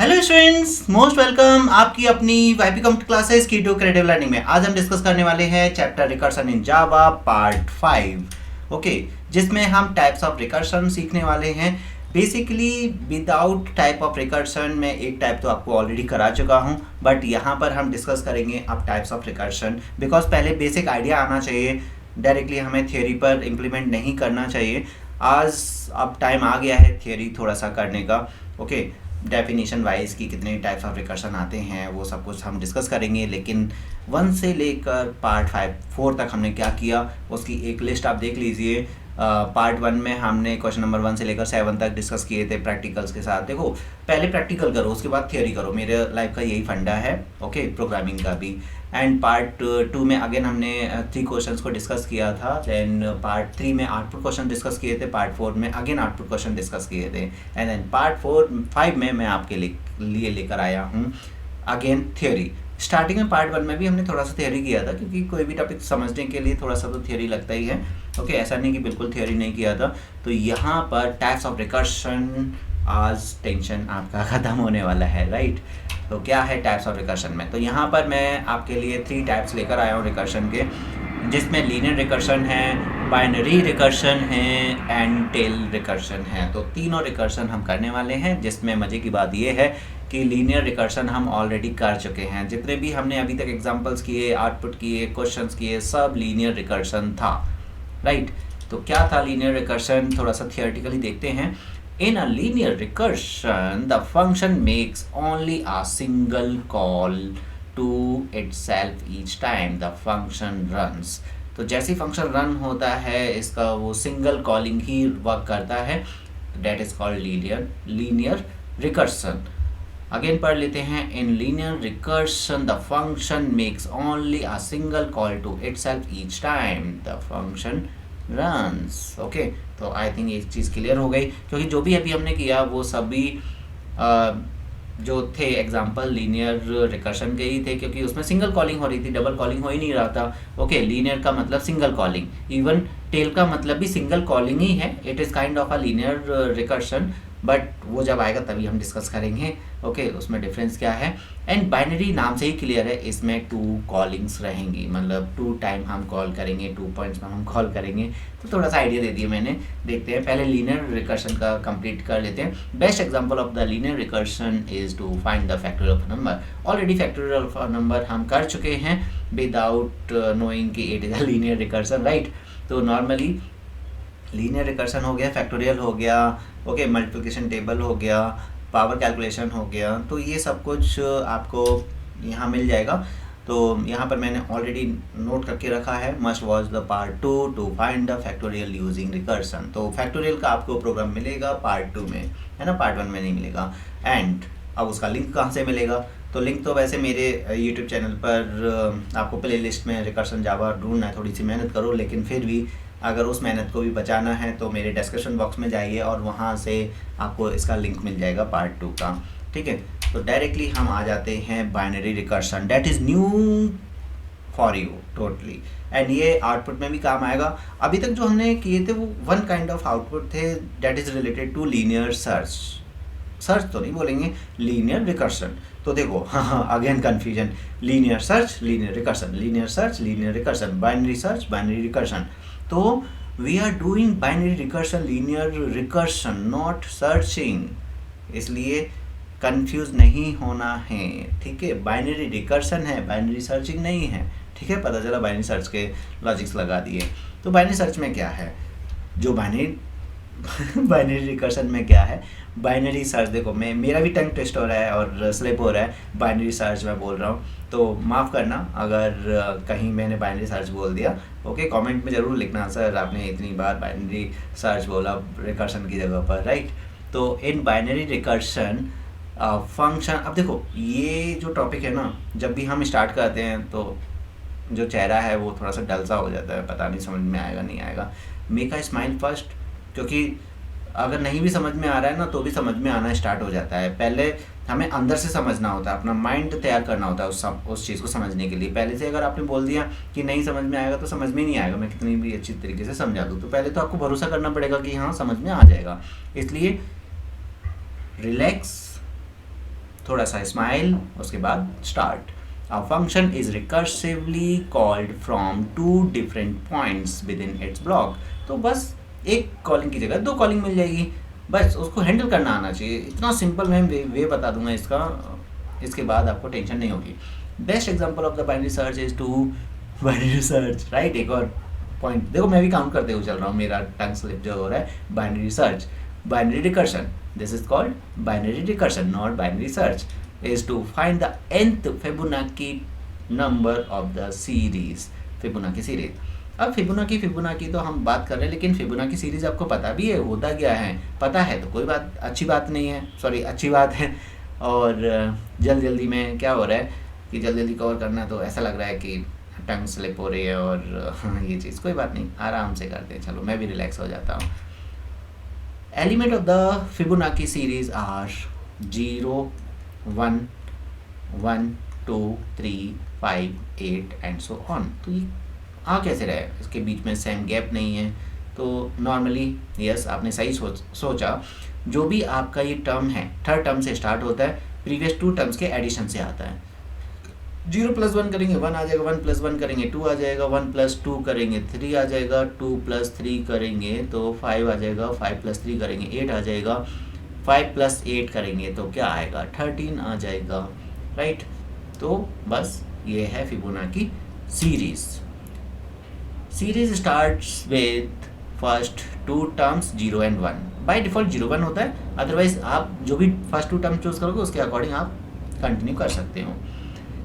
Hello students, most welcome आपकी अपनी YP computer classes की टू क्रिएटिव लर्निंग में। आज हम डिस्कस करने वाले हैं चैप्टर रिकर्शन इन जावा पार्ट 5। ओके, जिसमें हम टाइप्स ऑफ रिकर्शन सीखने वाले हैं। Basically without type of recursion में एक टाइप तो आपको ऑलरेडी करा चुका हूं, बट यहाँ पर हम डिस्कस करेंगे अब टाइप्स ऑफ रिकर्शन। बिकॉज पहले बेसिक आइडिया आना चाहिए, डायरेक्टली हमें थियोरी पर इम्प्लीमेंट नहीं करना चाहिए। आज अब टाइम आ गया है थियोरी थोड़ा सा करने का। ओके, डेफिनेशन वाइज की कितने टाइप्स ऑफ रिकर्शन आते हैं वो सब कुछ हम डिस्कस करेंगे। लेकिन 1 से लेकर पार्ट 4 तक हमने क्या किया उसकी एक लिस्ट आप देख लीजिए। पार्ट 1 में हमने क्वेश्चन नंबर 1 से लेकर 7 तक डिस्कस किए थे प्रैक्टिकल्स के साथ। देखो, पहले प्रैक्टिकल करो उसके बाद थियोरी करो, मेरे लाइफ का यही फंडा है। ओके, प्रोग्रामिंग का भी। एंड पार्ट 2 में अगेन हमने 3 क्वेश्चंस को डिस्कस किया था। देन पार्ट 3 में आउटपुट क्वेश्चन डिस्कस किए थे। पार्ट 4 में अगेन आउटपुट क्वेश्चन डिस्कस किए थे। एंड देन पार्ट 5 में मैं आपके लिए लेकर आया हूँ अगेन थियोरी। स्टार्टिंग में पार्ट 1 में भी हमने थोड़ा सा थियोरी किया था, क्योंकि कोई भी टॉपिक समझने के लिए थोड़ा सा तो थियोरी लगता ही है। ओके, ऐसा नहीं कि बिल्कुल थियोरी नहीं किया था। तो यहाँ पर टाइप्स ऑफ रिकर्शन, आज टेंशन आपका ख़त्म होने वाला है, राइट। तो क्या है टाइप्स ऑफ रिकर्शन में, तो यहाँ पर मैं आपके लिए 3 टाइप्स लेकर आया हूँ रिकर्शन के, जिसमें लीनियर रिकर्शन है, बाइनरी रिकर्शन है एंड टेल रिकर्शन है। तो तीनों रिकर्शन हम करने वाले हैं, जिसमें मज़े की बात ये है कि लीनियर रिकर्शन हम ऑलरेडी कर चुके हैं। जितने भी हमने अभी तक एग्जांपल्स किए, आउटपुट किए, क्वेश्चंस किए, सब लीनियर रिकर्शन था, राइट। तो क्या था लीनियर रिकर्शन, थोड़ा सा थियोरेटिकली देखते हैं। In a linear recursion, the function makes only a single call to itself each time the function runs. तो जैसे फंक्शन रन होता है इसका वो सिंगल कॉलिंग ही वर्क करता है। That is called linear recursion. Again पढ़ लेते हैं। In linear recursion, the function makes only a single call to itself each time the function runs. Okay, तो आई थिंक एक चीज़ क्लियर हो गई, क्योंकि जो भी अभी हमने किया वो सभी जो थे एग्जांपल लीनियर रिकर्शन के ही थे, क्योंकि उसमें सिंगल कॉलिंग हो रही थी, डबल कॉलिंग हो ही नहीं रहा था। ओके, लीनियर का मतलब सिंगल कॉलिंग, इवन टेल का मतलब भी सिंगल कॉलिंग ही है। It is kind of a linear recursion, but वो जब आएगा तभी हम डिस्कस करेंगे। ओके, उसमें डिफरेंस क्या है। एंड बाइनरी नाम से ही क्लियर है, इसमें 2 कॉलिंग्स रहेंगी, मतलब 2 टाइम हम कॉल करेंगे, 2 पॉइंट्स में हम कॉल करेंगे। तो थोड़ा सा आइडिया दे दिया मैंने। देखते हैं, पहले लीनियर रिकर्शन का कंप्लीट कर लेते हैं। Best example of the linear recursion is to find the factorial of a number. Already factorial of a number हम कर चुके हैं विदाउट नोइंग कि it is a linear recursion, right. तो नॉर्मली लीनियर रिकर्शन हो गया, फैक्टोरियल हो गया, ओके, मल्टीप्लिकेशन टेबल हो गया, पावर कैलकुलेशन हो गया। तो ये सब कुछ आपको यहाँ मिल जाएगा। तो यहाँ पर मैंने ऑलरेडी नोट करके रखा है, must watch the part 2 to find the factorial using recursion. तो फैक्टोरियल का आपको प्रोग्राम मिलेगा पार्ट 2 में, है ना, पार्ट 1 में नहीं मिलेगा। एंड अब उसका लिंक कहाँ से मिलेगा, तो लिंक तो वैसे मेरे यूट्यूब चैनल पर आपको प्ले लिस्ट में रिकर्शन जावा ढूंढना है, थोड़ी सी मेहनत करो, लेकिन फिर भी अगर उस मेहनत को भी बचाना है तो मेरे डिस्क्रिप्शन बॉक्स में जाइए और वहाँ से आपको इसका लिंक मिल जाएगा पार्ट 2 का, ठीक है। तो डायरेक्टली हम आ जाते हैं binary recursion, that is new for you totally. And ये आउटपुट में भी काम आएगा। अभी तक जो हमने किए थे वो 1 काइंड ऑफ आउटपुट थे, that is related to linear search तो नहीं बोलेंगे, लीनियर रिकर्शन। तो देखो, हाँ, again confusion, linear search, linear recursion, linear search, linear recursion, binary search, binary recursion. तो we are doing binary recursion, linear recursion, not searching, इसलिए confuse नहीं होना है, ठीक है। बाइनरी रिकर्शन है, बाइनरी सर्चिंग नहीं है, ठीक है। पता चला बाइनरी सर्च के लॉजिक्स लगा दिए। तो बाइनरी सर्च में क्या है, जो बाइनरी रिकर्शन में क्या है, बाइनरी सर्च, देखो मेरा भी टंग ट्विस्ट हो रहा है और स्लिप हो रहा है, बाइनरी सर्च मैं बोल रहा हूँ, तो माफ़ करना अगर कहीं मैंने बाइनरी सर्च बोल दिया। ओके, कमेंट में ज़रूर लिखना सर आपने इतनी बार बाइनरी सर्च बोला रिकर्शन की जगह पर, राइट। तो इन बाइनरी रिकर्शन फंक्शन, अब देखो ये जो टॉपिक है ना, जब भी हम स्टार्ट करते हैं तो जो चेहरा है वो थोड़ा सा डल सा हो जाता है, पता नहीं समझ में आएगा नहीं आएगा। मेक अ स्माइल फर्स्ट, क्योंकि अगर नहीं भी समझ में आ रहा है ना तो भी समझ में आना स्टार्ट हो जाता है। पहले हमें अंदर से समझना होता है, अपना माइंड तैयार करना होता है उस चीज़ को समझने के लिए। पहले से अगर आपने बोल दिया कि नहीं समझ में आएगा तो समझ में नहीं आएगा, मैं कितनी भी अच्छी तरीके से समझा दूँ। तो पहले तो आपको भरोसा करना पड़ेगा कि हाँ समझ में आ जाएगा। इसलिए रिलैक्स, थोड़ा सा स्माइल, उसके बाद start. A function is recursively called from two different points within its block। तो बस एक कॉलिंग की जगह 2 कॉलिंग मिल जाएगी, बस उसको हैंडल करना आना चाहिए। इतना सिंपल मैं वे बता दूंगा इसका, इसके बाद आपको टेंशन नहीं होगी। Best example of the binary search is to binary search, right. एक और पॉइंट देखो, मैं भी काउंट करते हुए चल रहा हूँ, मेरा टंग स्लिप जो हो रहा है। Binary search, binary recursion, this is called binary recursion, not binary search, is to find the nth Fibonacci number of the series, Fibonacci series. अब फिबोनाकी तो हम बात कर रहे हैं, लेकिन फिबोनाकी सीरीज आपको पता भी है होता क्या है? पता है तो कोई बात अच्छी बात नहीं है, सॉरी अच्छी बात है। और जल्दी में क्या हो रहा है कि जल्दी कवर करना, तो ऐसा लग रहा है कि टंग स्लिप हो रही है और ये चीज़ कोई बात नहीं, आराम से करते हैं। चलो मैं भी रिलैक्स हो जाता हूँ। Element of the Fibonacci series are 0, 1, 1, 2, 3, 5, 8 and so on. तो ये आ कैसे रहा है? इसके बीच में सेम गैप नहीं है, तो नॉर्मली यस आपने सही सोचा। जो भी आपका ये टर्म है, थर्ड टर्म से स्टार्ट होता है, प्रीवियस 2 टर्म्स के एडिशन से आता है। 0 + 1 करेंगे 1 आ जाएगा, 1 + 1 करेंगे 2 आ जाएगा, 1 + 2 करेंगे 3 आ जाएगा, 2 + 3 करेंगे तो 5 आ जाएगा, 5 + 3 करेंगे 8 आ जाएगा, 5 + 8 करेंगे तो क्या आएगा? 13 आ जाएगा, राइट। तो बस ये है Fibonacci series. Series starts with first 2 terms 0 and 1। By default 0, 1 होता है, अदरवाइज आप जो भी फर्स्ट 2 टर्म चूज करोगे उसके अकॉर्डिंग आप कंटिन्यू कर सकते हो।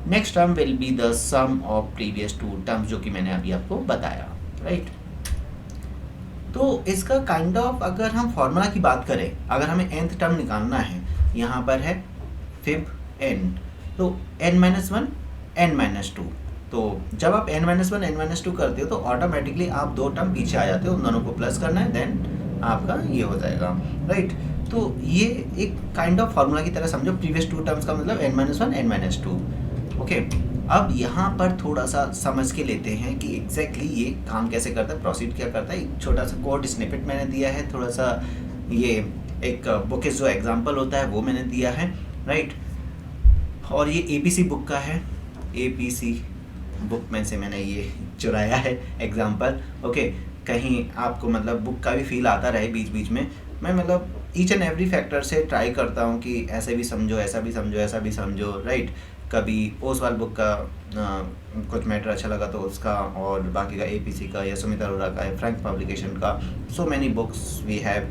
Next term will be the sum of previous 2 terms, जो कि मैंने अभी आपको बताया, राइट। तो इसका काइंड ऑफ अगर हम फॉर्मूला की बात करें, अगर हमें nth टर्म निकालना है, यहाँ पर है फिब n, तो n-1 n-2। तो जब आप n-1 n-2 करते हो तो ऑटोमेटिकली आप 2 टर्म पीछे आ जाते हो, उन दोनों को प्लस करना है, देन आपका ये हो जाएगा, राइट। तो ये एक काइंड ऑफ फॉर्मूला की तरह समझो, प्रीवियस 2 टर्म्स का मतलब n-1 n-2, ओके। अब यहाँ पर थोड़ा सा समझ के लेते हैं कि एग्जैक्टली ये काम कैसे करता है, प्रोसीड क्या करता है। एक छोटा सा कोड स्निपेट मैंने दिया है, थोड़ा सा ये एक बुकिश जो एग्जांपल होता है वो मैंने दिया है, राइट। और ये एपीसी बुक का है, एपीसी बुक में से मैंने ये चुराया है एग्जांपल, ओके। कहीं आपको मतलब बुक का भी फील आता रहे बीच बीच में। मैं मतलब ईच एंड एवरी फैक्टर से ट्राई करता हूँ कि ऐसे भी समझो, ऐसा भी समझो, ऐसा भी समझो, राइट। कभी ओसवाल बुक का कुछ मैटर अच्छा लगा तो उसका, और बाकी का एपीसी का या सुमित अरोड़ा का या फ्रैंक पब्लिकेशन का, so many books we have.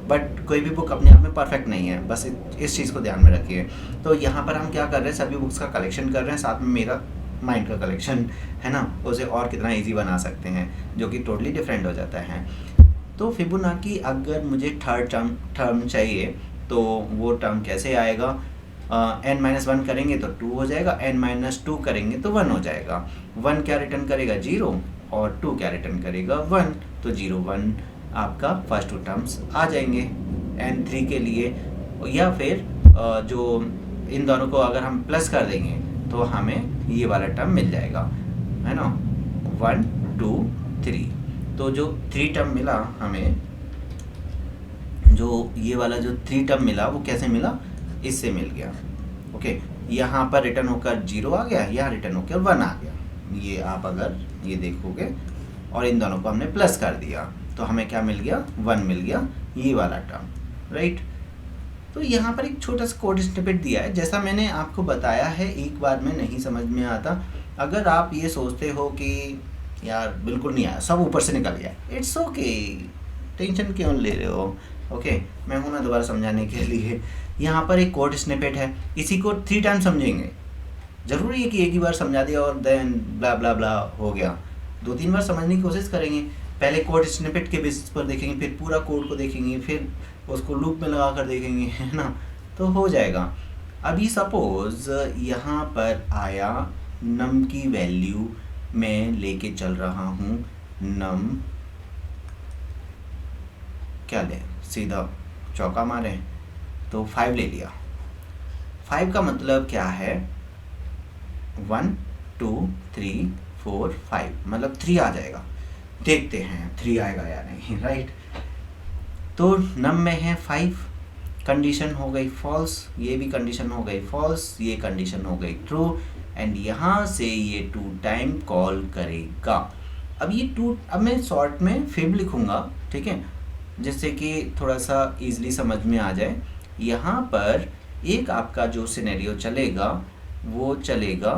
But कोई भी बुक अपने आप में परफेक्ट नहीं है, बस इस चीज़ को ध्यान में रखिए। तो यहाँ पर हम क्या कर रहे हैं, सभी बुक्स का कलेक्शन कर रहे हैं, साथ में मेरा माइंड का कलेक्शन है ना, उसे और कितना ईजी बना सकते हैं, जो कि टोटली डिफरेंट हो जाता है। तो फिबोनाकी अगर मुझे थर्ड टर्म चाहिए तो वो टर्म कैसे आएगा? n-1 करेंगे तो 2 हो जाएगा, n-2 करेंगे तो 1 हो जाएगा। 1 क्या रिटर्न करेगा? 0, और 2 क्या रिटर्न करेगा? 1। तो 0, 1 आपका फर्स्ट 2 टर्म्स आ जाएंगे n3 के लिए। या फिर जो इन दोनों को अगर हम प्लस कर देंगे तो हमें ये वाला टर्म मिल जाएगा, है ना, 1, 2, 3। तो जो 3 टर्म मिला हमें, जो ये वाला जो 3 टर्म मिला वो कैसे मिला? इससे मिल गया, ओके। यहाँ पर रिटर्न होकर 0 आ गया, यहाँ रिटर्न होकर 1 आ गया। ये आप अगर ये देखोगे, और इन दोनों को हमने प्लस कर दिया तो हमें क्या मिल गया? 1 मिल गया, ये वाला टर्म, राइट। तो यहाँ पर एक छोटा सा कोड स्निपेट दिया है, जैसा मैंने आपको बताया है, एक बार में नहीं समझ में आता। अगर आप ये सोचते हो कि यार बिल्कुल नहीं आया, सब ऊपर से निकल गया, इट्स ओके, टेंशन क्यों ले रहे हो, ओके। मैं हूँ ना दोबारा समझाने के लिए। यहाँ पर एक कोड स्निपेट है, इसी को 3 टाइम समझेंगे। ज़रूरी है कि एक ही बार समझा दिया और देन ब्ला ब्ला ब्ला हो गया। 2-3 बार समझने की कोशिश करेंगे। पहले कोड स्निपेट के बेसिस पर देखेंगे, फिर पूरा कोड को देखेंगे, फिर उसको लूप में लगा कर देखेंगे, है ना, तो हो जाएगा। अभी सपोज यहाँ पर आया नम की वैल्यू मैं लेके चल रहा हूँ, नम क्या लें, सीधा चौका मारें तो 5 ले लिया। 5 का मतलब क्या है? 1, 2, 3, 4, 5, मतलब 3 आ जाएगा। देखते हैं 3 आएगा या नहीं, राइट। तो नम में है 5, कंडीशन हो गई फॉल्स, ये भी कंडीशन हो गई फॉल्स, ये कंडीशन हो गई ट्रू, एंड यहाँ से ये 2 टाइम कॉल करेगा। अब ये 2, अब मैं शॉर्ट में फिब लिखूँगा, ठीक है, जिससे कि थोड़ा सा ईजिली समझ में आ जाए। यहाँ पर एक आपका जो सिनेरियो चलेगा वो चलेगा,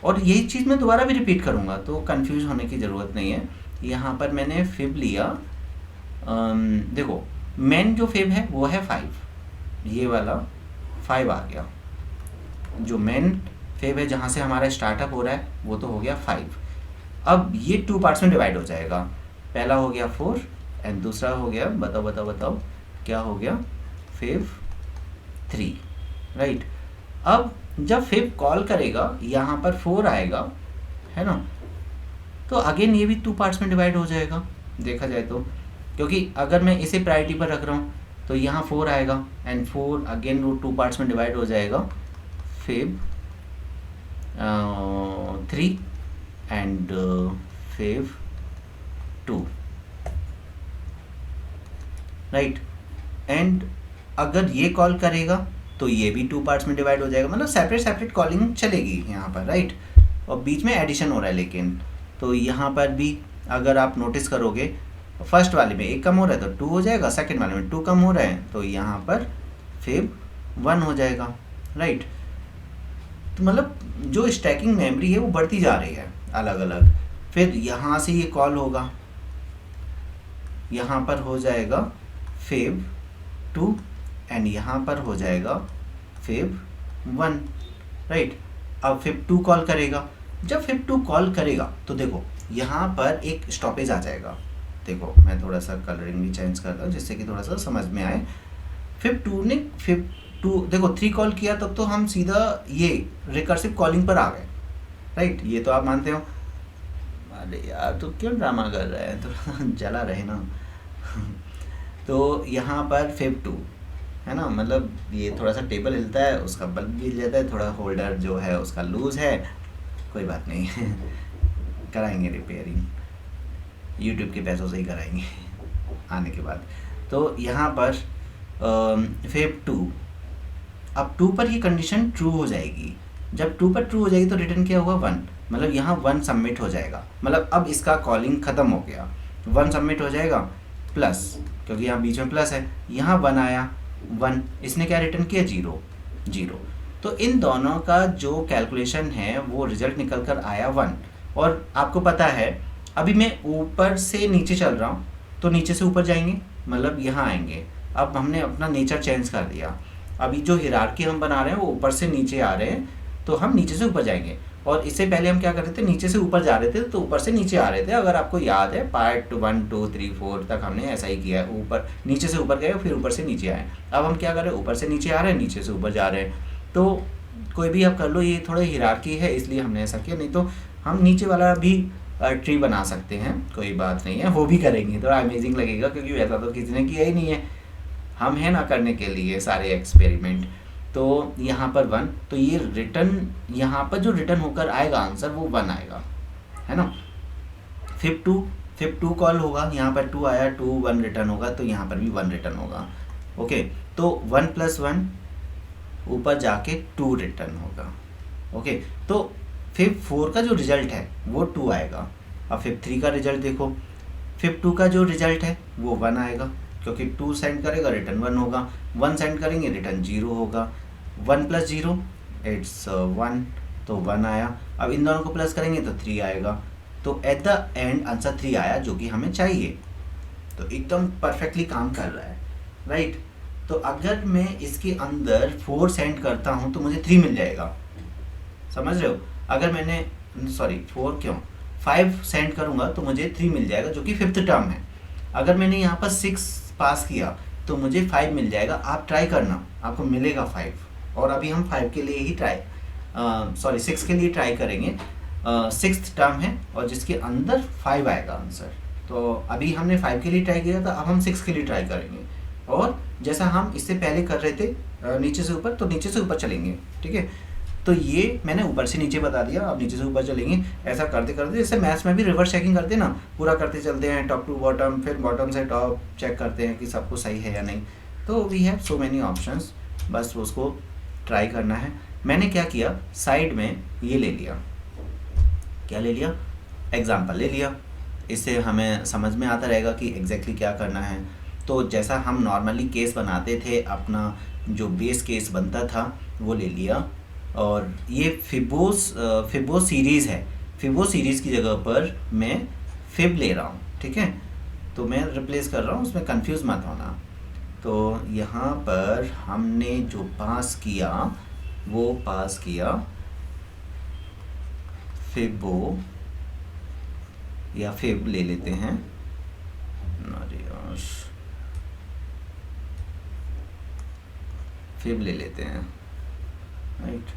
और यही चीज़ मैं दोबारा भी रिपीट करूँगा, तो कंफ्यूज होने की ज़रूरत नहीं है। यहाँ पर मैंने फिब लिया, देखो मेन जो फिब है वो है 5, ये वाला 5 आ गया। जो मेन फिब है जहाँ से हमारा स्टार्टअप हो रहा है वो तो हो गया 5। अब ये 2 पार्ट्स में डिवाइड हो जाएगा, पहला हो गया 4 एंड दूसरा हो गया, बताओ क्या हो गया, फिब 3, राइट। अब जब फिब कॉल करेगा यहाँ पर 4 आएगा, है ना, तो अगेन ये भी 2 पार्ट्स में डिवाइड हो जाएगा देखा जाए तो, क्योंकि अगर मैं इसे प्रायोरिटी पर रख रहा हूँ तो यहाँ 4 आएगा एंड 4 अगेन वो 2 पार्ट्स में डिवाइड हो जाएगा, fib 3 and fib 2, right. And अगर ये कॉल करेगा तो ये भी 2 पार्ट्स में डिवाइड हो जाएगा, मतलब सेपरेट कॉलिंग चलेगी यहाँ पर, राइट। और बीच में एडिशन हो रहा है लेकिन, तो यहाँ पर भी अगर आप नोटिस करोगे फर्स्ट वाले में 1 कम हो रहा है तो 2 हो जाएगा, सेकंड वाले में 2 कम हो रहा है तो यहाँ पर फिब 1 हो जाएगा, राइट। तो मतलब जो स्टैकिंग मेमोरी है वो बढ़ती जा रही है अलग अलग। फिर यहाँ से ये कॉल होगा, यहाँ पर हो जाएगा फिब 2 एंड यहाँ पर हो जाएगा फिब 1, राइट। अब फिब 2 कॉल करेगा, जब फिब 2 कॉल करेगा तो देखो यहाँ पर एक स्टॉपेज आ जाएगा। देखो मैं थोड़ा सा कलरिंग भी चेंज करता हूँ जिससे कि थोड़ा सा समझ में आए। फिब 2 देखो 3 कॉल किया तब तो हम सीधा ये रिकर्सिव कॉलिंग पर आ गए, राइट। ये तो आप मानते हो। अरे यार तो क्यों ड्रामा कर रहा है, थोड़ा जला रहे ना। तो यहाँ पर फिब 2 है ना, मतलब ये थोड़ा सा टेबल हिलता है, उसका बल्ब भी हिल जाता है, थोड़ा होल्डर जो है उसका लूज है, कोई बात नहीं कराएंगे रिपेयरिंग, यूट्यूब के पैसों से ही कराएंगे आने के बाद। तो यहाँ पर फिब 2, अब 2 पर ही कंडीशन ट्रू हो जाएगी। जब 2 पर ट्रू हो जाएगी तो रिटर्न क्या होगा 1, मतलब यहाँ 1 सबमिट हो जाएगा, मतलब अब इसका कॉलिंग ख़त्म हो गया, 1 सबमिट हो जाएगा प्लस, क्योंकि यहाँ बीच में प्लस है, यहाँ 1 आया 1, इसने क्या रिटर्न किया 0। तो इन दोनों का जो कैलकुलेशन है वो रिजल्ट निकल कर आया 1। और आपको पता है अभी मैं ऊपर से नीचे चल रहा हूँ तो नीचे से ऊपर जाएंगे, मतलब यहाँ आएंगे। अब हमने अपना नेचर चेंज कर दिया, अभी जो हिरार्की हम बना रहे हैं वो ऊपर से नीचे आ रहे हैं, तो हम नीचे से ऊपर जाएंगे। और इससे पहले हम क्या कर रहे थे, नीचे से ऊपर जा रहे थे तो ऊपर से नीचे आ रहे थे। अगर आपको याद है पार्ट 1 2 3 4 तक हमने ऐसा ही किया है, ऊपर नीचे से ऊपर गए फिर ऊपर से नीचे आए। अब हम क्या कर रहे हैं, ऊपर से नीचे आ रहे हैं, नीचे से ऊपर जा रहे हैं। तो कोई भी आप कर लो, ये थोड़ा हिरार्की है इसलिए हमने ऐसा किया, नहीं तो हम नीचे वाला भी ट्री बना सकते हैं, कोई बात नहीं है, वो भी करेंगे, थोड़ा अमेजिंग लगेगा क्योंकि वैसा तो किसी ने किया ही नहीं है, हम हैं ना करने के लिए सारे एक्सपेरिमेंट। तो यहाँ पर 1, तो ये रिटर्न यहाँ पर जो रिटर्न होकर आएगा आंसर वो 1 आएगा, है ना। फिब 2 कॉल होगा, यहाँ पर 2 आया, 2 1 रिटर्न होगा, तो यहाँ पर भी 1 रिटर्न होगा। ओके, तो 1 + 1 ऊपर जाके 2 रिटर्न होगा। ओके, तो फिब 4 का जो रिजल्ट है वो 2 आएगा। अब फिब 3 का रिजल्ट देखो, फिब 2 का जो रिजल्ट है वो 1 आएगा, क्योंकि 2 सेंड करेगा रिटर्न 1 होगा, 1 सेंड करेंगे रिटर्न 0 होगा। 1 + 0 इट्स 1, तो 1 आया। अब इन दोनों को प्लस करेंगे तो 3 आएगा, तो एट द एंड आंसर 3 आया जो कि हमें चाहिए। तो एकदम परफेक्टली काम कर रहा है, राइट। तो अगर मैं इसके अंदर 4 सेंड करता हूँ तो मुझे 3 मिल जाएगा, समझ रहे हो। अगर मैंने 5 सेंड करूँगा तो मुझे 3 मिल जाएगा जो कि 5th टर्म है। अगर मैंने यहाँ पर 6 पास किया तो मुझे 5 मिल जाएगा। आप ट्राई करना, आपको मिलेगा 5। और अभी हम 5 के लिए ही 6 के लिए ट्राई करेंगे। 6th टर्म है और जिसके अंदर 5 आएगा आंसर। तो अभी हमने 5 के लिए ट्राई किया था, अब हम 6 के लिए ट्राई करेंगे। और जैसा हम इससे पहले कर रहे थे नीचे से ऊपर, तो नीचे से ऊपर चलेंगे, ठीक है। तो ये मैंने ऊपर से नीचे बता दिया, अब नीचे से ऊपर चलेंगे। ऐसा करते करते, जैसे मैथ्स में भी रिवर्स चेकिंग करते हैं ना, पूरा करते चलते हैं टॉप टू बॉटम, फिर बॉटम से टॉप चेक करते हैं कि सब कुछ सही है या नहीं। तो we have so many options, बस उसको ट्राई करना है। मैंने क्या किया, साइड में ये ले लिया, क्या ले लिया, एग्जाम्पल ले लिया, इससे हमें समझ में आता रहेगा कि एग्जैक्टली क्या करना है। तो जैसा हम नॉर्मली केस बनाते थे, अपना जो बेस केस बनता था वो ले लिया। और ये फिबो सीरीज़ है, फिबो सीरीज़ की जगह पर मैं फिब ले रहा हूँ, ठीक है। तो मैं रिप्लेस कर रहा हूँ, उसमें कंफ्यूज मत होना। तो यहाँ पर हमने जो पास किया वो पास किया फिबो, या फिब ले लेते हैं, फिब ले लेते हैं, राइट।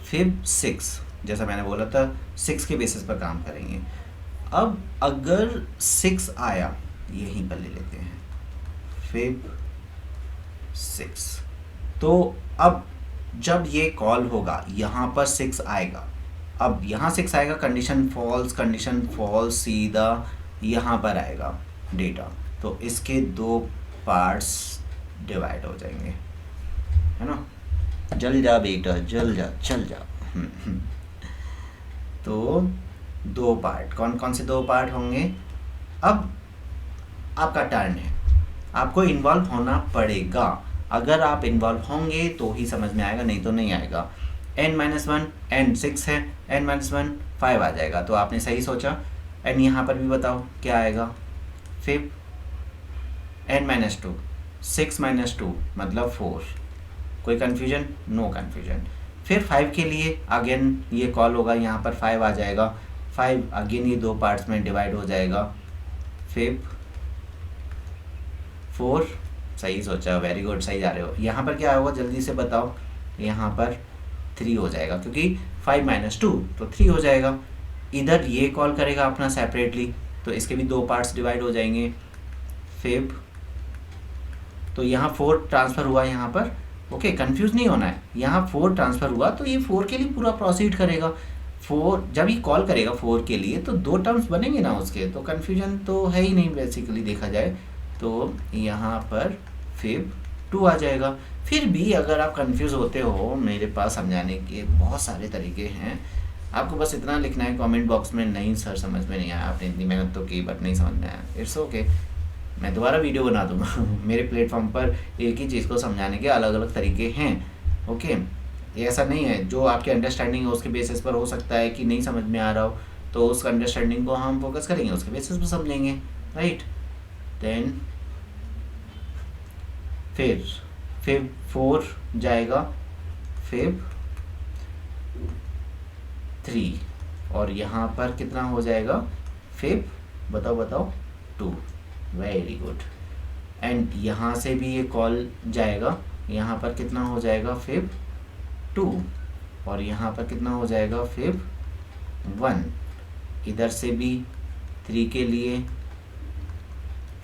फिब 6, जैसा मैंने बोला था 6 के बेसिस पर काम करेंगे। अब अगर 6 आया, यहीं पर ले लेते हैं फिब 6, तो अब जब ये कॉल होगा यहाँ पर 6 आएगा, अब यहाँ 6 आएगा, कंडीशन फॉल्स सीधा यहाँ पर आएगा डेटा, तो इसके 2 पार्ट्स डिवाइड हो जाएंगे, है ना। जल जा बेटा, जल जा, चल जा। तो 2 पार्ट, कौन कौन से 2 पार्ट होंगे। अब आपका टर्न है, आपको इन्वॉल्व होना पड़ेगा। अगर आप इन्वॉल्व होंगे तो ही समझ में आएगा, नहीं तो नहीं आएगा। n-1 n 6 है, n-1 5 आ जाएगा, तो आपने सही सोचा। एंड यहाँ पर भी बताओ क्या आएगा, फिब n-2, 6 - 2 मतलब 4। कोई कन्फ्यूजन, नो कन्फ्यूजन। फिर 5 के लिए अगेन ये कॉल होगा, यहाँ पर 5 आ जाएगा, 5 अगेन ये 2 पार्ट्स में डिवाइड हो जाएगा, फिब 4। सही सोचा, वेरी गुड, सही जा रहे हो। यहाँ पर क्या होगा जल्दी से बताओ, यहाँ पर 3 हो जाएगा, क्योंकि 5 - 2 तो 3 हो जाएगा। इधर ये कॉल करेगा अपना सेपरेटली, तो इसके भी 2 पार्ट्स डिवाइड हो जाएंगे, फिब। तो यहाँ 4 ट्रांसफ़र हुआ यहाँ पर, ओके, कंफ्यूज नहीं होना है। यहाँ 4 ट्रांसफ़र हुआ तो ये 4 के लिए पूरा प्रोसीड करेगा। 4 जब ये कॉल करेगा 4 के लिए तो 2 टर्म्स बनेंगे ना उसके, तो कंफ्यूजन तो है ही नहीं बेसिकली देखा जाए। तो यहाँ पर फिब 2 आ जाएगा। फिर भी अगर आप कंफ्यूज होते हो, मेरे पास समझाने के बहुत सारे तरीके हैं, आपको बस इतना लिखना है कमेंट बॉक्स में, नहीं सर समझ में नहीं आया, आपने इतनी मेहनत तो की बट नहीं समझ में आया, इट्स ओके, मैं दोबारा वीडियो बना दूंगा। मेरे प्लेटफॉर्म पर एक ही चीज़ को समझाने के अलग अलग तरीके हैं, ओके। ऐसा नहीं है, जो आपकी अंडरस्टैंडिंग है उसके बेसिस पर हो सकता है कि नहीं समझ में आ रहा हो, तो उस अंडरस्टैंडिंग को हम फोकस करेंगे, उसके बेसिस पर समझेंगे, राइट। देन फिर फिब 4 जाएगा, फिब 3, और यहाँ पर कितना हो जाएगा, फिब बताओ 2, वेरी गुड। एंड यहाँ से भी ये कॉल जाएगा, यहाँ पर कितना हो जाएगा, फिब 2, और यहाँ पर कितना हो जाएगा, फिब 1। इधर से भी 3 के लिए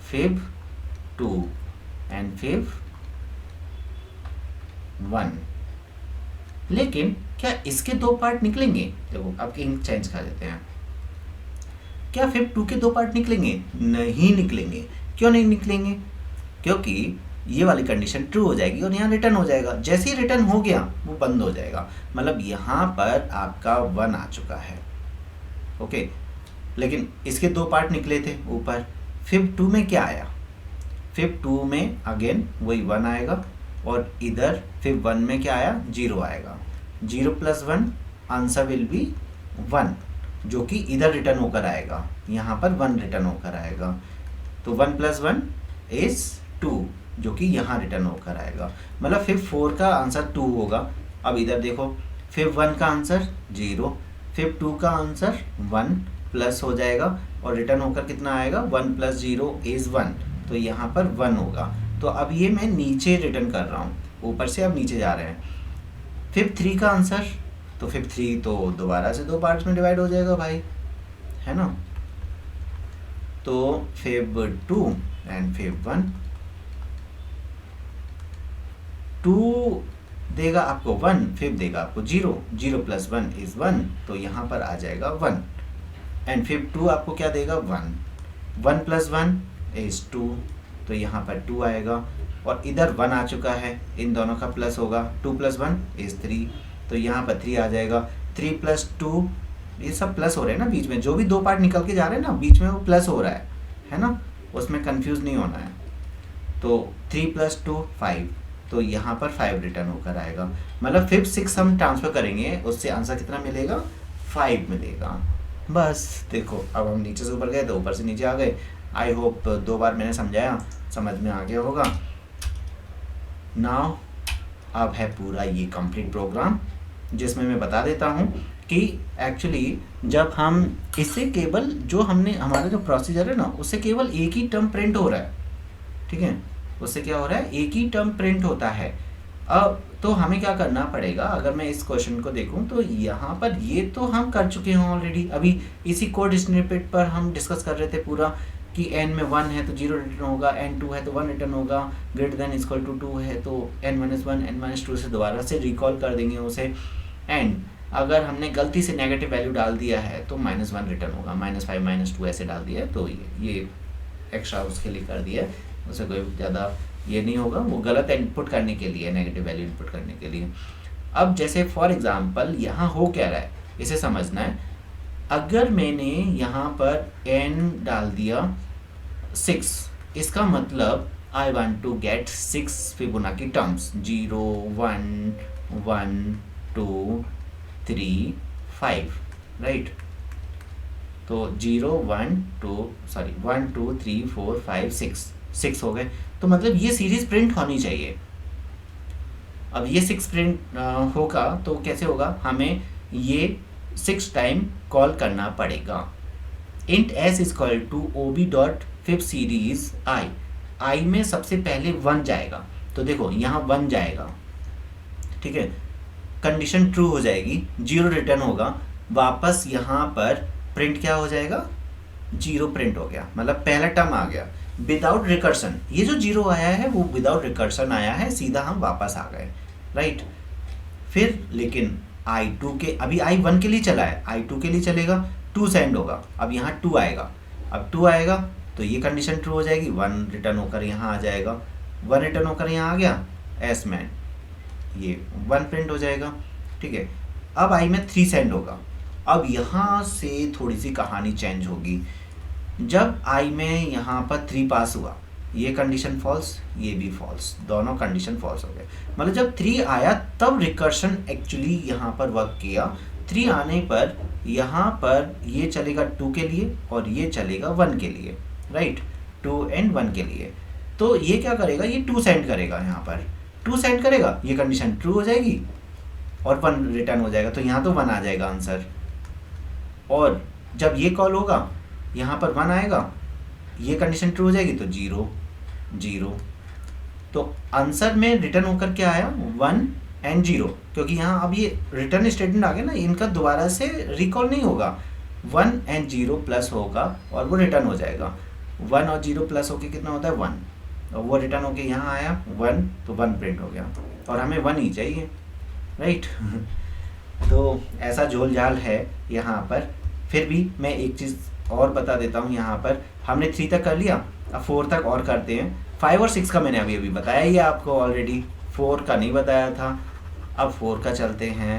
फिब 2 एंड फिब 1। लेकिन क्या इसके 2 पार्ट निकलेंगे, देखो अब इंक चेंज कर देते हैं, क्या फिब 2 के 2 पार्ट निकलेंगे, नहीं निकलेंगे। क्यों नहीं निकलेंगे, क्योंकि ये वाली कंडीशन ट्रू हो जाएगी और यहाँ रिटर्न हो जाएगा। जैसे ही रिटर्न हो गया वो बंद हो जाएगा, मतलब यहाँ पर आपका 1 आ चुका है, ओके। लेकिन इसके 2 पार्ट निकले थे ऊपर, फिब 2 में क्या आया, फिब 2 में अगेन वही 1 आएगा, और इधर फिब 1 में क्या आया, 0 आएगा। 0 + 1 आंसर विल बी 1, जो कि इधर रिटर्न होकर आएगा, यहाँ पर 1 रिटर्न होकर आएगा। तो 1 + 1 इज 2, जो कि यहाँ रिटर्न होकर आएगा, मतलब फिब 4 का आंसर 2 होगा। अब इधर देखो, फिब 1 का आंसर 0, फिब 2 का आंसर 1 प्लस हो जाएगा, और रिटर्न होकर कितना आएगा, 1 + 0 इज 1, तो यहाँ पर 1 होगा। तो अब ये मैं नीचे रिटर्न कर रहा हूँ, ऊपर से अब नीचे जा रहे हैं। फिब 3 का आंसर, तो फिब 3 तो दोबारा से 2 पार्ट्स में डिवाइड हो जाएगा भाई, है ना। तो फिब 2 एंड फिब 1, 2 देगा आपको 1, फिब देगा आपको 0, 0 + 1 इज 1, तो यहाँ पर आ जाएगा 1। एंड फिब 2 आपको क्या देगा, 1, 1 + 1 इज 2, तो यहाँ पर 2 आएगा, और इधर 1 आ चुका है, इन दोनों का प्लस होगा, 2 + 1 = 3, तो यहाँ पर 3 आ जाएगा। 3 + 2, ये सब प्लस हो रहे हैं ना बीच में, जो भी दो पार्ट निकल के जा रहे हैं ना बीच में वो प्लस हो रहा है ना, उसमें कंफ्यूज नहीं होना है। तो 3 + 2 5, तो यहाँ पर 5 रिटर्न होकर आएगा, मतलब 5 6 हम ट्रांसफर करेंगे, उससे आंसर कितना मिलेगा, 5 मिलेगा। बस देखो, अब हम नीचे से ऊपर गए तो ऊपर से नीचे आ गए। आई होप 2 बार मैंने समझाया, समझ में आ गया होगा। नाउ अब है पूरा ये कंप्लीट प्रोग्राम, जिसमें मैं बता देता हूँ कि एक्चुअली जब हम इससे केवल जो हमने हमारा जो प्रोसीजर है ना, उससे केवल एक ही टर्म प्रिंट हो रहा है, ठीक है, उससे क्या हो रहा है, एक ही टर्म प्रिंट होता है। अब तो हमें क्या करना पड़ेगा, अगर मैं इस क्वेश्चन को देखूं तो यहाँ पर ये तो हम कर चुके हैं ऑलरेडी, अभी इसी कोड स्निपेट पर हम डिस्कस कर रहे थे पूरा कि n में 1 है तो 0 रिटर्न होगा, n 2 है तो 1 रिटर्न होगा, > 2 है तो n - 1 n - 2 से दोबारा से रिकॉल कर देंगे उसे। एंड अगर हमने गलती से नेगेटिव वैल्यू डाल दिया है तो -1 रिटर्न होगा, -5 - 2 ऐसे डाल दिया है, तो ये एक्स्ट्रा उसके लिए कर दिया है, उससे कोई ज़्यादा ये नहीं होगा, वो गलत इनपुट करने के लिए, नेगेटिव वैल्यू इनपुट करने के लिए। अब जैसे फॉर एग्जांपल यहाँ हो क्या रहा है, इसे समझना है। अगर मैंने यहाँ पर n डाल दिया 6, इसका मतलब I want to get 6 Fibonacci terms, 0 1 1 2 3 5, right. तो 0 1 2 3 4 5 6 हो गए, तो मतलब ये सीरीज प्रिंट होनी चाहिए। अब ये 6 प्रिंट होगा तो कैसे होगा, हमें ये 6 टाइम कॉल करना पड़ेगा। int s = ob.fib series i में सबसे पहले 1 जाएगा, तो देखो यहाँ 1 जाएगा, ठीक है, कंडीशन ट्रू हो जाएगी, 0 रिटर्न होगा, वापस यहाँ पर प्रिंट क्या हो जाएगा, 0 प्रिंट हो गया, मतलब पहला टर्म आ गया विदाउट रिकर्सन। ये जो 0 आया है वो विदाउट रिकर्सन आया है, सीधा हम वापस आ गए, राइट। फिर लेकिन i2 के, अभी i1 के लिए चला है, i2 के लिए चलेगा, 2 सेंड होगा, अब यहाँ 2 आएगा, अब 2 आएगा तो ये कंडीशन ट्रू हो जाएगी, 1 रिटर्न होकर यहाँ आ जाएगा, 1 रिटर्न होकर यहाँ आ गया, एस मैन ये 1 प्रिंट हो जाएगा, ठीक है। अब i में 3 सेंड होगा, अब यहाँ से थोड़ी सी कहानी चेंज होगी। जब i में यहाँ पर 3 पास हुआ, ये कंडीशन फॉल्स, ये भी फॉल्स, दोनों कंडीशन फॉल्स हो गए, मतलब जब 3 आया तब रिकर्शन एक्चुअली यहाँ पर वर्क किया। 3 आने पर यहाँ पर ये चलेगा 2 के लिए और ये चलेगा 1 के लिए, राइट, 2 और 1 के लिए। तो ये क्या करेगा, ये 2 सेंड करेगा, यहाँ पर 2 सेंड करेगा, ये कंडीशन ट्रू हो जाएगी और 1 रिटर्न हो जाएगा, तो यहाँ तो 1 आ जाएगा आंसर। और जब ये कॉल होगा यहाँ पर 1 आएगा, ये कंडीशन ट्रू हो जाएगी, तो 0 0, तो आंसर में रिटर्न होकर क्या आया, 1 और 0, क्योंकि यहाँ अब ये रिटर्न स्टेटमेंट आ गया ना, इनका दोबारा से रिकॉल नहीं होगा, 1 और 0 प्लस होगा और वो रिटर्न हो जाएगा। 1 और 0 प्लस होके कितना होता है, 1, और वो रिटर्न होके यहाँ आया 1, तो 1 प्रिंट हो गया, और हमें 1 ही चाहिए, राइट। तो ऐसा झोल झाल है यहाँ पर। फिर भी मैं एक चीज़ और बता देता हूँ, यहाँ पर हमने 3 तक कर लिया, अब 4 तक और करते हैं। 5 और 6 का मैंने अभी बताया ही है आपको ऑलरेडी, 4 का नहीं बताया था। अब 4 का चलते हैं।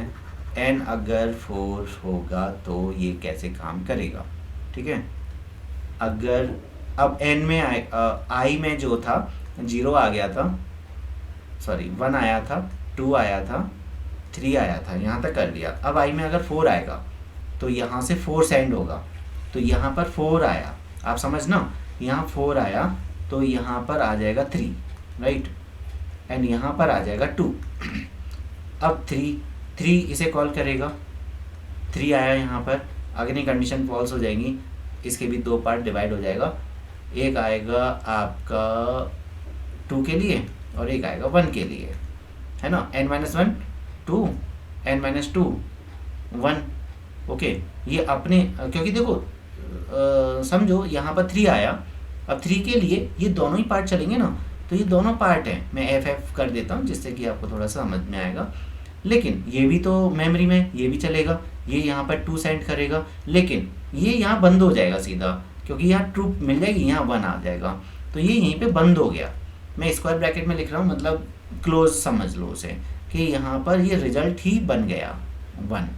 n अगर 4 होगा तो ये कैसे काम करेगा, ठीक है। अगर अब n में i में जो था 0 आ गया था, सॉरी 1 आया था, 2 आया था, 3 आया था, यहाँ तक कर लिया। अब i में अगर 4 आएगा तो यहाँ से 4 सेंड होगा, तो यहाँ पर 4 आया, आप समझना, यहाँ 4 आया तो यहाँ पर आ जाएगा 3, राइट, एंड यहाँ पर आ जाएगा 2। अब 3 इसे कॉल करेगा, 3 आया यहाँ पर, अगली कंडीशन फॉल्स हो जाएंगी, इसके भी 2 पार्ट डिवाइड हो जाएगा, एक आएगा आपका 2 के लिए और एक आएगा 1 के लिए, है ना, n-1 2, n-2 1, ओके। ये अपने, क्योंकि देखो समझो यहाँ पर 3 आया, अब 3 के लिए ये दोनों ही पार्ट चलेंगे ना, तो ये दोनों पार्ट हैं, मैं FF कर देता हूँ जिससे कि आपको थोड़ा सा समझ में आएगा। लेकिन ये भी तो मेमोरी में ये भी चलेगा, ये यहाँ पर 2 सेंड करेगा, लेकिन ये यहाँ बंद हो जाएगा सीधा, क्योंकि यहाँ ट्रू मिल जाएगी, यहाँ 1 आ जाएगा। तो ये यहीं पे बंद हो गया। मैं स्क्वायर ब्रैकेट में लिख रहा हूँ, मतलब क्लोज समझ लो उसे, कि यहाँ पर ये रिजल्ट ही बन गया 1,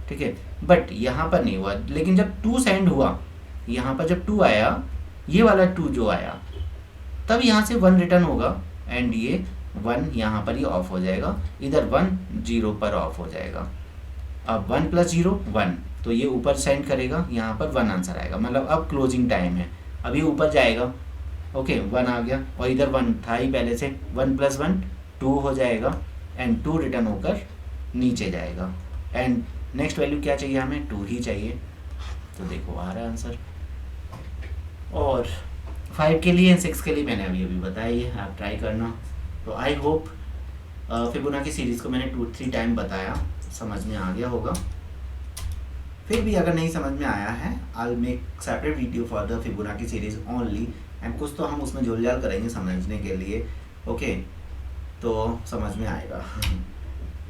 ठीक है। बट यहाँ पर नहीं हुआ, लेकिन जब 2 सेंड हुआ, यहाँ पर जब 2 आया, ये वाला 2 जो आया, तब यहाँ से 1 रिटर्न होगा एंड ये 1 यहाँ पर ये ऑफ हो जाएगा, इधर 1 0 पर ऑफ हो जाएगा। अब 1 + 0 1, तो ये ऊपर सेंड करेगा, यहाँ पर 1 आंसर आएगा, मतलब अब क्लोजिंग टाइम है, अब ये ऊपर जाएगा। ओके 1 आ गया, और इधर 1 था ही पहले से, 1 + 1 2 हो जाएगा एंड 2 रिटर्न होकर नीचे जाएगा। एंड नेक्स्ट वैल्यू क्या चाहिए हमें, 2 ही चाहिए, तो देखो आ रहा है आंसर। और 5 के लिए एंड 6 के लिए मैंने अभी बताया, ये आप ट्राई करना। तो आई होप फिबोनाची सीरीज़ को मैंने 2-3 टाइम बताया, समझ में आ गया होगा। फिर भी अगर नहीं समझ में आया है, I make separate video for the Fibonacci series only, and कुछ तो हम उसमें झोल-झाल करेंगे समझने के लिए, ओके, तो समझ में आएगा।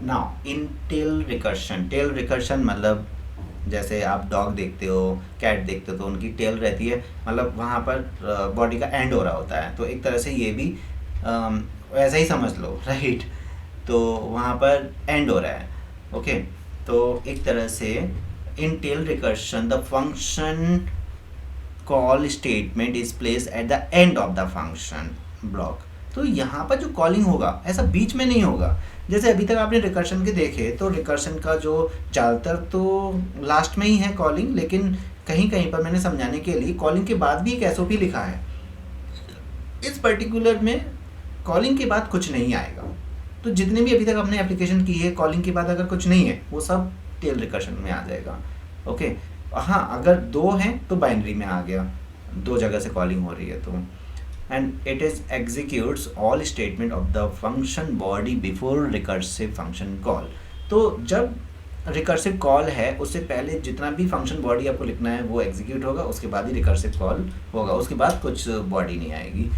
नाउ इन टेल रिकर्शन मतलब जैसे आप डॉग देखते हो, कैट देखते हो, तो उनकी टेल रहती है, मतलब वहाँ पर बॉडी का एंड हो रहा होता है, तो एक तरह से ये भी वैसा ही समझ लो, राइट। तो वहाँ पर एंड हो रहा है, ओके। तो एक तरह से in tail recursion the function call statement is place at the end of the function block. तो यहाँ पर जो कॉलिंग होगा ऐसा बीच में नहीं होगा। जैसे अभी तक आपने रिकर्शन के देखे, तो रिकर्शन का जो ज़्यादातर तो लास्ट में ही है कॉलिंग, लेकिन कहीं कहीं पर मैंने समझाने के लिए कॉलिंग के बाद भी एक एसओपी लिखा है। इस पर्टिकुलर में कॉलिंग के बाद कुछ नहीं आएगा। तो जितने भी अभी तक आपने एप्लीकेशन की है, कॉलिंग के बाद अगर कुछ नहीं है, वो सब टेल रिकर्शन में आ जाएगा, ओके। हाँ, अगर 2 हैं तो बाइनरी में आ गया, 2 जगह से कॉलिंग हो रही है तो। And it is executes all statement of the function body before recursive function call. तो जब रिकर्सिव कॉल है उससे पहले जितना भी फंक्शन बॉडी आपको लिखना है वो एग्जीक्यूट होगा, उसके बाद ही रिकर्सिव कॉल होगा, उसके बाद कुछ बॉडी नहीं आएगी।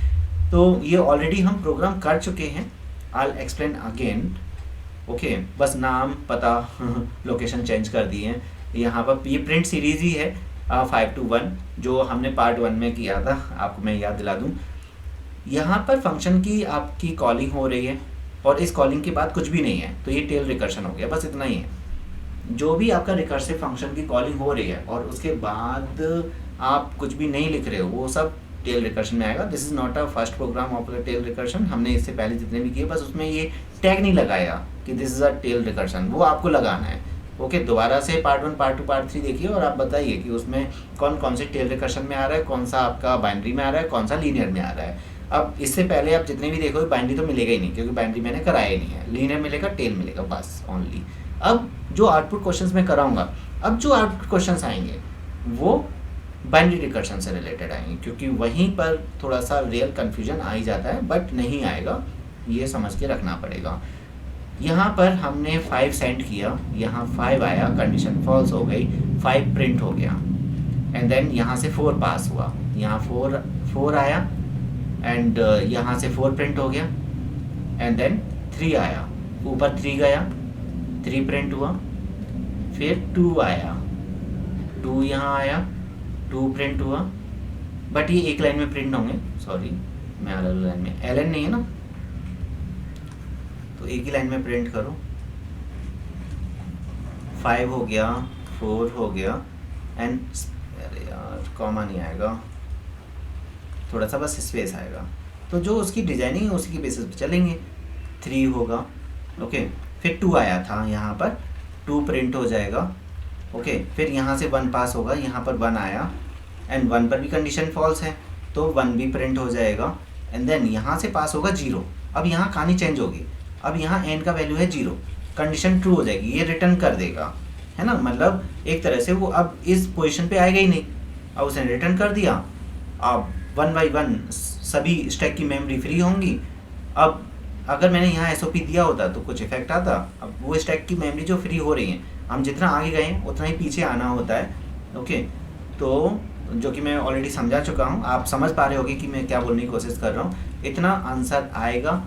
तो ये ऑलरेडी हम प्रोग्राम कर चुके हैं, I will explain again, okay. बस नाम, पता, लोकेशन चेंज कर दिए हैं। यहाँ पर ये प्रिंट सीरीज़ ही है 5 to 1 जो हमने पार्ट 1 में किया था, आपको मैं याद दिला दूँ। यहाँ पर फंक्शन की आपकी कॉलिंग हो रही है और इस कॉलिंग के बाद कुछ भी नहीं है, तो ये टेल रिकर्शन हो गया, बस इतना ही है। जो भी आपका रिकर्सिव फंक्शन की कॉलिंग हो रही है और उसके बाद आप कुछ भी नहीं लिख रहे हो, वो सब टेल रिकर्शन में आएगा। This is not a first program of the tail recursion, हमने इससे पहले जितने भी किए बस उसमें ये टैग नहीं लगाया कि this is a tail recursion, वो आपको लगाना है, ओके। दोबारा से पार्ट 1, पार्ट 2, पार्ट 3 देखिए और आप बताइए कि उसमें कौन कौन से टेल रिकर्शन में आ रहा है, कौन सा आपका बाइनरी में आ रहा है, कौन सा लीनियर में आ रहा है। अब इससे पहले आप जितने भी देखोगे बाइनरी तो मिलेगा ही नहीं, क्योंकि बाइनरी मैंने कराया ही नहीं है, लीनियर मिलेगा, टेल मिलेगा, बस ओनली। अब जो आउटपुट क्वेश्चंस में कराऊंगा, अब जो आउटपुट क्वेश्चंस आएंगे वो बाइनरी रिकर्शन से रिलेटेड आएंगे, क्योंकि वहीं पर थोड़ा सा रियल कन्फ्यूजन आ ही जाता है, बट नहीं आएगा, ये समझ के रखना पड़ेगा। यहाँ पर हमने 5 सेंड किया, यहाँ 5 आया, कंडीशन फॉल्स हो गई, 5 प्रिंट हो गया, एंड देन यहाँ से 4 पास हुआ, यहाँ 4 आया, एंड यहाँ से 4 प्रिंट हो गया, एंड देन 3 आया, ऊपर 3 गया, 3 प्रिंट हुआ, फिर 2 आया, 2 यहाँ आया, 2 प्रिंट हुआ, बट ये एक लाइन में प्रिंट होंगे, सॉरी मैं अलग लाइन में, एलएन नहीं है ना, तो एक ही लाइन में प्रिंट करो। 5 हो गया, 4 हो गया, एंड अरे यार कॉमा नहीं आएगा, थोड़ा सा बस स्पेस आएगा, तो जो उसकी डिजाइनिंग है उसी की बेसिस पे चलेंगे। 3 होगा, ओके, फिर 2 आया था, यहाँ पर 2 प्रिंट हो जाएगा, ओके। फिर यहाँ से 1 पास होगा, यहाँ पर 1 आया, एंड 1 पर भी कंडीशन फॉल्स है तो 1 भी प्रिंट हो जाएगा, एंड देन यहाँ से पास होगा 0। अब यहाँ कहानी चेंज होगी, अब यहाँ एन का वैल्यू है 0, कंडीशन ट्रू हो जाएगी, ये रिटर्न कर देगा, है ना। मतलब एक तरह से वो अब इस पोजीशन पे आएगा ही नहीं, अब उसने रिटर्न कर दिया। अब 1 by 1 सभी स्टैक की मेमोरी फ्री होंगी। अब अगर मैंने यहाँ एसओपी दिया होता तो कुछ इफेक्ट आता। अब वो स्टैक की मेमोरी जो फ्री हो रही है, हम जितना आगे गए उतना ही पीछे आना होता है, ओके। तो जो कि मैं ऑलरेडी समझा चुका हूँ, आप समझ पा रहे होगे कि मैं क्या बोलने की कोशिश कर रहा हूँ। इतना आंसर आएगा,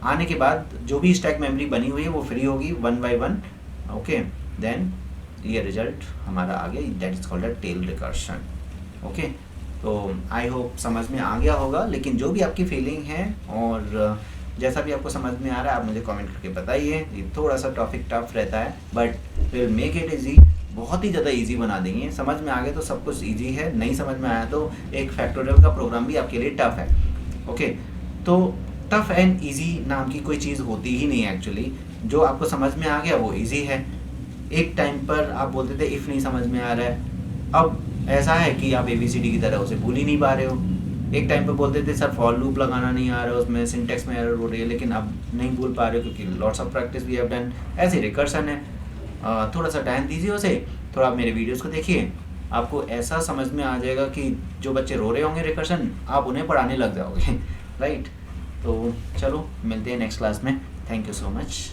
आने के बाद जो भी स्टैक मेमोरी बनी हुई है वो फ्री होगी 1 by 1, ओके। देन ये रिजल्ट हमारा आ गया, that is called a tail recursion, okay. तो आई होप समझ में आ गया होगा। लेकिन जो भी आपकी फीलिंग है और जैसा भी आपको समझ में आ रहा है आप मुझे कमेंट करके बताइए। ये थोड़ा सा टॉपिक टफ रहता है but will make it easy, बहुत ही ज़्यादा इजी बना देंगे। समझ में आ गया तो सब कुछ इजी है, नहीं समझ में आया तो एक फैक्टोरियल का प्रोग्राम भी आपके लिए टफ है। ओके, तो टफ एंड इजी नाम की कोई चीज़ होती ही नहीं है एक्चुअली। जो आपको समझ में आ गया वो इजी है। एक टाइम पर आप बोलते थे इफ़ नहीं समझ में आ रहा है, अब ऐसा है कि आप ABCD की तरह उसे भूल ही नहीं पा रहे हो। एक टाइम पे बोलते थे सर फॉर लूप लगाना नहीं आ रहा है, उसमें सिंटेक्स में एरर हो रही है, लेकिन अब नहीं भूल पा रहे हो क्योंकि lots of practice we have done. ऐसे रिकर्शन है, थोड़ा सा टाइम दीजिए उसे, थोड़ा आप मेरे वीडियोस को देखिए, आपको ऐसा समझ में आ जाएगा कि जो बच्चे रो रहे होंगे रिकर्शन आप उन्हें पढ़ाने लग जाओगे राइट। तो चलो मिलते हैं नेक्स्ट क्लास में। Thank you so much.